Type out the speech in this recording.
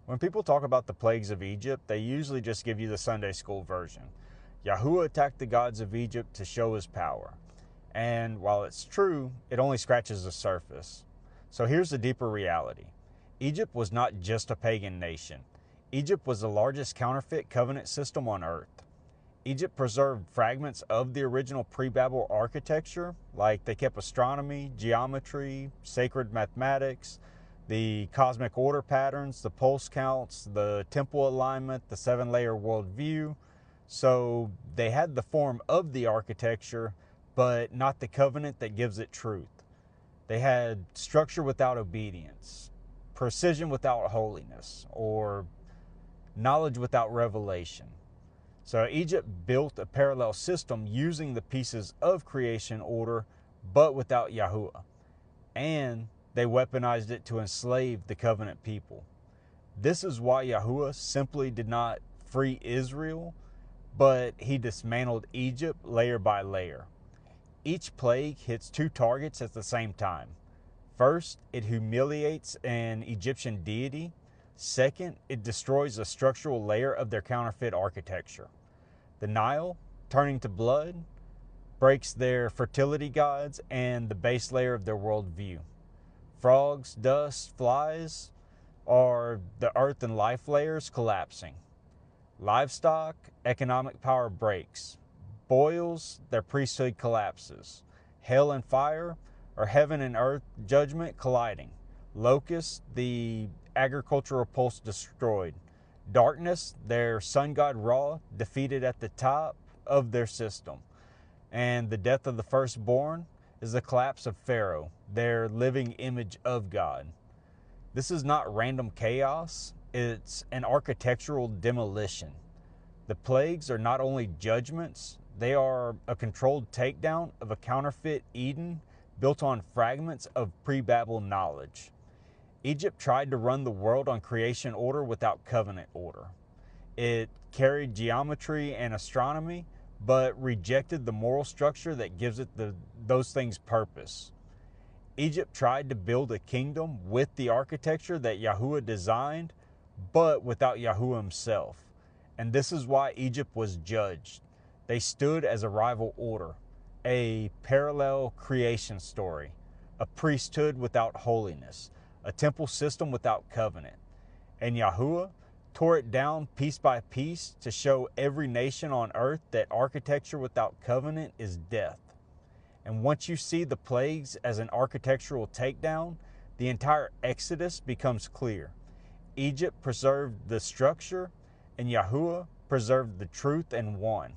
When people talk about the plagues of Egypt, they usually just give you the Sunday school version. Yahuwah attacked the gods of Egypt to show his power. And while it's true, it only scratches the surface. So here's the deeper reality. Egypt was not just a pagan nation. Egypt was the largest counterfeit covenant system on earth. Egypt preserved fragments of the original pre-Babel architecture, like they kept astronomy, geometry, sacred mathematics, the cosmic order patterns, the pulse counts, the temple alignment, the seven-layer worldview. So they had the form of the architecture, but not the covenant that gives it truth. They had structure without obedience, precision without holiness, or knowledge without revelation. So Egypt built a parallel system using the pieces of creation order, but without Yahuwah. And they weaponized it to enslave the covenant people. This is why Yahuwah simply did not free Israel, but he dismantled Egypt layer by layer. Each plague hits two targets at the same time. First, it humiliates an Egyptian deity. Second, it destroys a structural layer of their counterfeit architecture. The Nile, turning to blood, breaks their fertility gods and the base layer of their worldview. Frogs, dust, flies are the earth and life layers collapsing. Livestock, economic power breaks. Boils, their priesthood collapses. Hell and fire are heaven and earth judgment colliding. Locusts, the agricultural pulse destroyed. Darkness, their sun god Ra, defeated at the top of their system. And the death of the firstborn is the collapse of Pharaoh, their living image of God. This is not random chaos, it's an architectural demolition. The plagues are not only judgments, they are a controlled takedown of a counterfeit Eden built on fragments of pre-Babel knowledge. Egypt tried to run the world on creation order without covenant order. It carried geometry and astronomy, but rejected the moral structure that gives it those things purpose. Egypt tried to build a kingdom with the architecture that Yahuwah designed, but without Yahuwah himself. And this is why Egypt was judged. They stood as a rival order, a parallel creation story, a priesthood without holiness, a temple system without covenant. And Yahuwah tore it down piece by piece to show every nation on earth that architecture without covenant is death. And once you see the plagues as an architectural takedown, the entire Exodus becomes clear. Egypt preserved the structure, and Yahuwah preserved the truth and won.